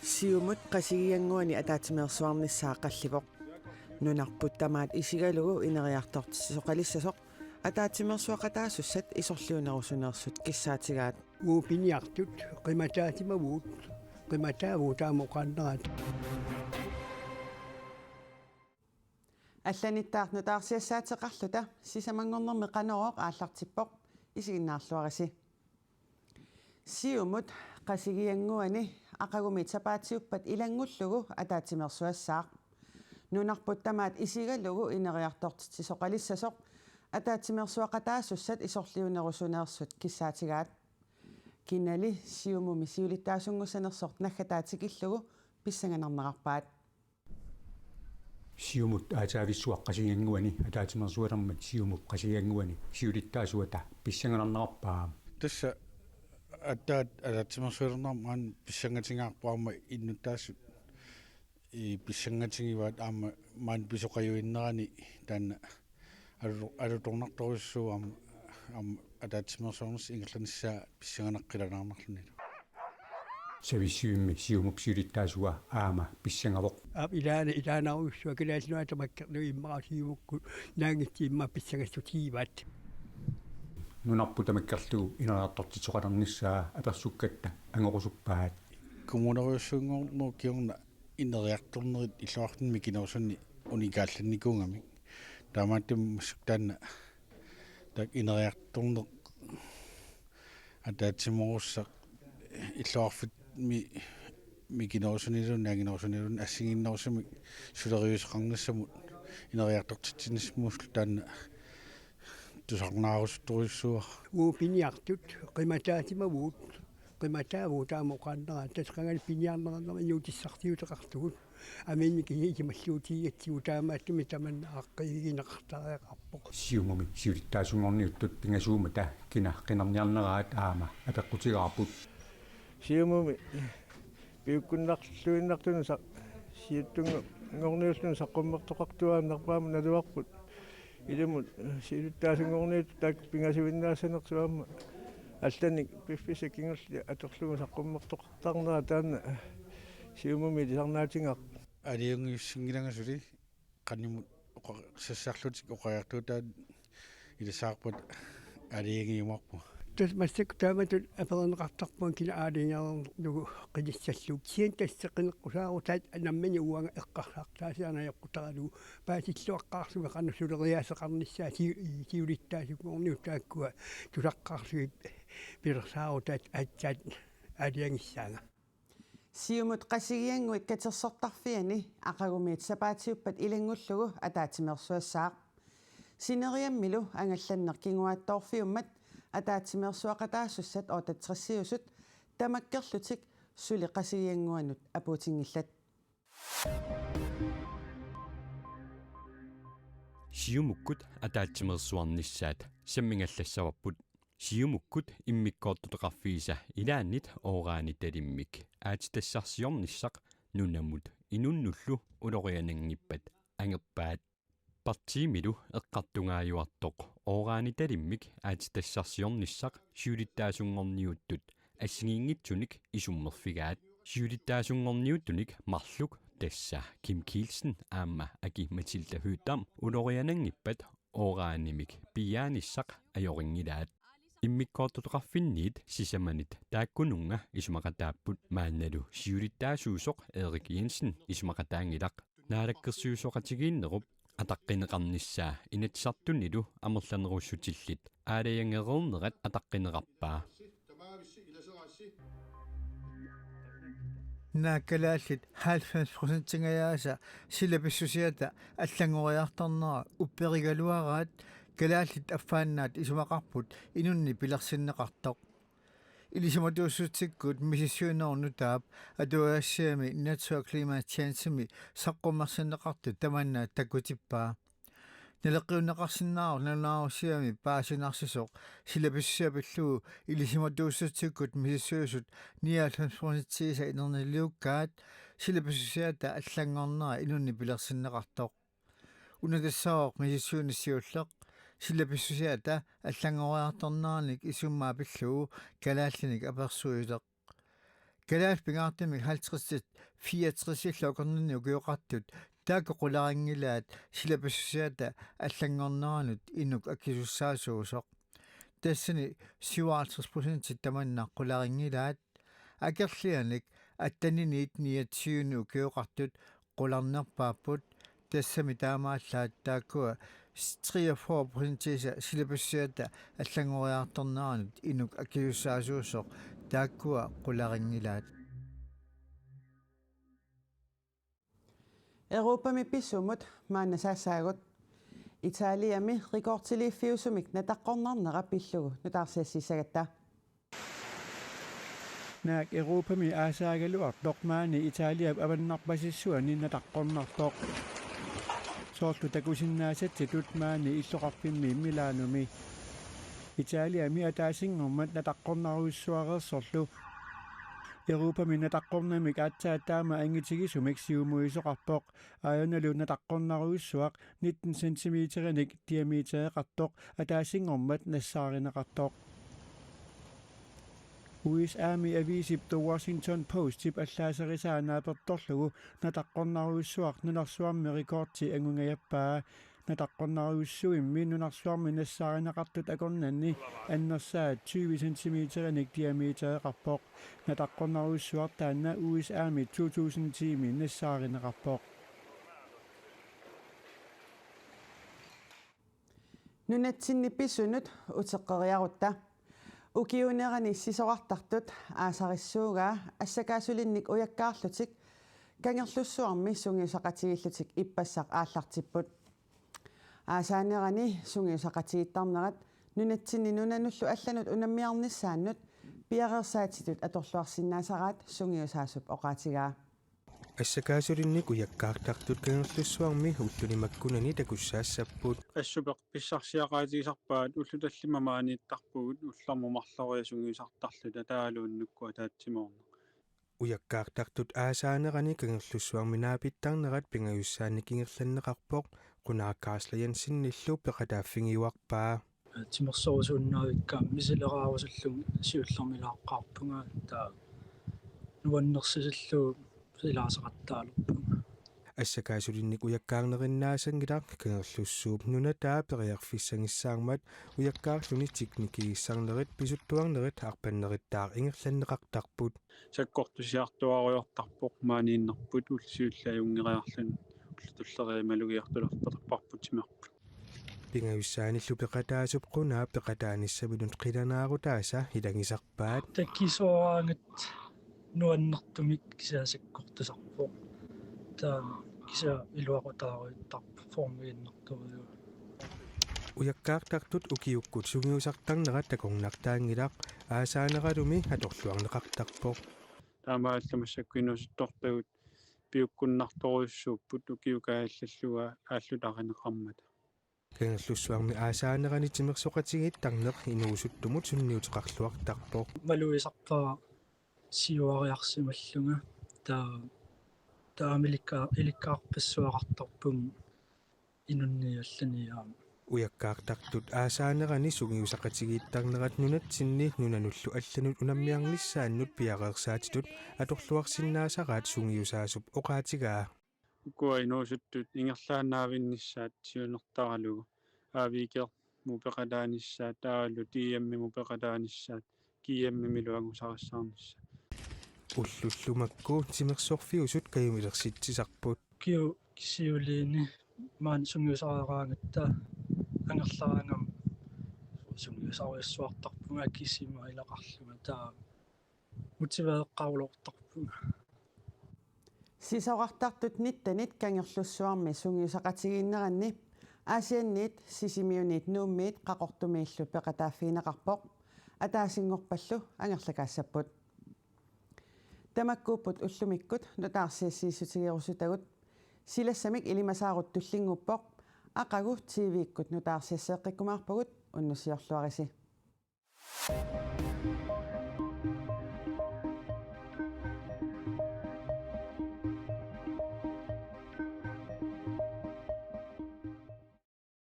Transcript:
Siumut qasigianguani ataatimeersuarnissaaqallivoq nunarputtamaat isigalugu ineriartortisoqalissasoq ataatimeersuaqataassat isorliunerusuneersut kissaatigaat uupiniartut qimataatimavut qimataavuutaamoqaannerat алланиттаарнутаарсиассаатеқарлута сисамангорнэрми қанерооқ ааллартиппоқ исигиннаарлуариси сиумут qasigianguani aqagumi tapaatiuppat ilangullugu ataatimersuassaaq nunarputtamaat isigalugu ineriartortisoqalissasoq ataatimersuaqataassat isorliunerusuneersut kissaatigaat kinali siumumi siulittaasungusanersort naggataatikillugu pissanganarnerarpaat siumut aataavissuaq qasigianguani ataatimersualermat siumuk qasigianguani siulittaasuata pissanganarnerarpaa tassa attaat ataatimersualernermaan pissangatingaarpuarma innuttaassut pissangatingivaat aama maan pisoqajuinnerani taanna alutornartorissuama ataatimersuarners ingerlanissaa pissanganaqqilanarnerluni savissiummi siumuk siulittaasua aama pissangavoq ilaanaruussua kilaalluatamakkerlu immarasiivukku naangittiimma pissangassutiivaat nunarputamikkerlugu ineriartortisoqalernissaa apersukkatta angoqusuppaat kommuneriussuunngornuu kiorna ineriartornerit illuartinmi kinersunni unikaallannikungami taamaattum mussuktaanna tak ineriartorner ataatimerussaq illuarfut mi kinersunilun naaginersunilun assinginnersumi suleriusqarnassamut ineriartortitsinismuuslu tusarnaarusturissua uupiniartut qimataatimavut qimataavuutaamoqaannerat tasqangal piniarnernerma iutissartiuteqartugut aminniki hiikimalluutiigatsigu taamaattumi tamanna aqqigineqartariaqarpoq siumumi siulittaasungorniuttut pingasuumata kina qinarniarneraat aama apeqqutigaarput siumumi piukkunnarluinnartunu sa siittunga ngorniullun saqqummertoqartuaannerpaama naluarput ilumut siulittaasungorniut tak pingasuinnaasanersuamma алланик пиффиса кингерли аторлугу саққуммертоқартарнера таана сиумуми лисарнаатингақ алиунгиуссингилангасули қаннимут сассарлутик оқаяртуутаат илисаарпут алиунгиумарпу тас массак тааматут апернеқартарпуан кила аалингаарнугу қилиссаллук сиан тассеқинеққусаарутаат анаммани уанга эққарлаартаасианаёққутаралу паасиллуаққаарсуга қаннусулериасеқарниссаа сиулиттаасукуорниу тааккуа тулаққаарсугит пилерсаарутаат аатсаат аалиангиссаага сиумут qasigianguit katersortarfiani aqagumiit sapaatiuppat ilangullugu ataatimersuassaaq sineriammilу ангалланнер кингуаатторфиуммат атаатимерсуақатаассат оотатсерсиусут тамаккерлутик сули qasigianguanut апуутингиллат сиумуккут атаатимерсуарниссаат саммингаллассаварпут сиумуккут иммиккоортутеқарфигиса илааннит оораани талиммик аатитассарсиорниссақ нунамут инуннуллу улорианангиппат ангерпаат партиимилу эққартунгааюартоқ оораани талиммик аатитассарсиорниссақ сиулиттаасунгорниуттут ассигиингитсуник исуммерфигаат сиулиттаасунгорниуттуник марлук тасса Kim Kielsen аама аки Matilda Hødam улорианангиппат оораанимик пианиссақ ajoriнгилаат иммиккоортутеқарфинниит сисаманит тааккунунга исумақатааппут маанналу сиулиттаасуусоқ Erik Jensen исумақатаангилақ наалаккерсиусоқатигииннеруп атаққинеқарниссаа инатсартунилу амерланеруссутиллит аалаянгерернерат атаққинеқарпаа нааккалааллит 90% силаписсусиата аллангориартарнера упперигалуараат калааллит аффааннаат исумақарпут инунни пилерсиннеқартоқ илисиматууссутсиккут мисиссуинерну таап атуаассиами натуа климатчансими саққуммерсиннеқарту таманнаа таккутиппаа налеққиуннеқарсиннаару налаарусиами паасинарсисоқ силаписсиапиллугу илисиматууссутсиккут мисиссуусут 99% инернилиуккаат силаписсиата аллангорнера инунни пилерсиннеқартоқ унагассаоқ мисиссууниссиуллеқ силаписсусиата аллангориарторнааник исуммаапиллугу калааллиник аперсуилеқ калаал пингаартимик 50-64 64 укиоқартут таак қуларингилаат силаписсусиата аллангорнеранут инук аккисуссаасуусоқ тассани 57% таманнаа қуларингилаат акерлианик аттанинит 29 укиоқартут қуларнерпааппут тассами таамааллаат тааккуа 43% силаписсуиата аллангориарторнеранут инук аккисуссаасуусоқ тааккуа қуларингилаат Europami pissumut maannasaassaagut Italiami rikortiliiffiusumik nataqqornarnera pillugu nutaarsiassisagatta naak Europami aasaaгаluartoq maani Italiab avannarpasissuani nataqqornartoq soorlu takusinnaasatitut maani illoqarpimmi Milaanumi Italiami ataasingormat nataqqornaruissuareersorlu Europami nataqqornamik aatsaataama angitigisumik siumuisoqarpoq aayonalu nataqqornaruissuaq 19 cm-nik diametereqartoq ataasingormat nassaarinaqartoq US Army avisip The Washington Post tip allaasarisaaнаапертторлугу натаққорнаруиссуақ нунарсуарми рекордти ангунгаяппаа натаққорнаруиссуимми нунарсуарми нассааринақартут акорнанни аннерсаат 20 cm-ник диаметереқарпоқ натаққорнаруиссуартаанна US Army 2000 тими нассааринеқарпоқ nunatsinni pissunut uteqqeriarutta ukiunerani sisoqartartut aasarissuugaa assakaasulinnik ujakkaarlutik kangerlussuarmi sungiusaqatigillutik ippassaq aallartipput aasaanerani sungiusaqatigittarnerat nunatsinni nunanullu allanut unammiarnissaannut piareersaatitut atorluarsinnaasaraat sungiusaasup oqaatigaa ассакаасулинник уяккаартартут канерлуссуарми уллунимаккунани такуссаассаппут ассупеқ писсарсиақаатигисарпаат уллуталлима maaнииттарпугут уллармумарлориа сунгисартарлута таалууннуккуа таатсимоорна уяккаартартут аасаанерани канерлуссуарми наапиттарнерат пингаюссаанни кингерланнеқарпоқ қунааккааслаян синниллу пеқатааффигиуарпаа тимерсорусууннаавиккаа мисилераавасуллуг сиуллэрмилааққарпунга таа нуаннерсисиллуу силаасақаттаалерпунга ассакаасулинник уяккаарнериннаасангилар канерлуссууп нунатаа периарфиссангиссаармат уяккаарлуни тикникигиссарнерит писуттуарнерит арпаннериттаар ингерланнеқартарпут саккортусиартуаруйортарпоқ maaнииннерпут улсиуллаюнгериарлун уллутуллериималугиартулерпатарпарпут тимерпут пингаюссааниллу пеқатаасуп қунаа пеқатааниссамилун қиланаарутааса илангисарпаат таккисооraangат нуаннэртумик кисаасаккортусарпоқ таа киса илуақутааруиттарпу формуиннэртуриу уяккаартартут укиуккут сугиусартарнерат такорнартаангилаақ аасаанералуми аторлуарнеқартарпоқ таамаалламассаккуинусутторпагут пиуккуннарторуйуссууппут укиукааллаллуга ааллутаринеқармата канерлуссуарми аасаанерани тимерсоқатигиттарнеқ инуусуттумут сунниутеқарлуартарпоқ малуисарпаа сиуариарсималлунга таамиликка иликкаарпассуақартарпум инунниалланиаама уяккаартартут аасаанерани сугиусақатигиттарнерат нунатсинни нунануллу алланут унаммиарниссааннут пиареерсаатитут аторлуарсиннаасараат сугиусаасуп оқаатигаа укуа инуусуттут ингерлаанаавиннissaат сиунертаралугу аавикер мупеқалааниссаат таалу тиамми мупеқалааниссаат киамми милуагусарассаарнисса уллуллумакку тимерсорфиусут каюмилерситсисарпут киу кисиулиини маан сунгиусараангатта ангерлаангам сунгиусаруйассуартарпунга кисима илақарлуга таа мотивеэққарулортарпунга сисоqartartut ниттанит кангерлуссуарми сунгиусақатигииннеранни аасианниит сисимиунит нууммиит қақортумииллу пеқатааффиинеқарпоқ атаасингорпаллу ангерлакаассаппут тамаккууппут уллумиккут нутаарсиассиисутигерусутагут силассамик илимасаарут туллингуппоқ ақагу тивиккут нутаарсиассеэққиккумаарпагут уннусиорлуариси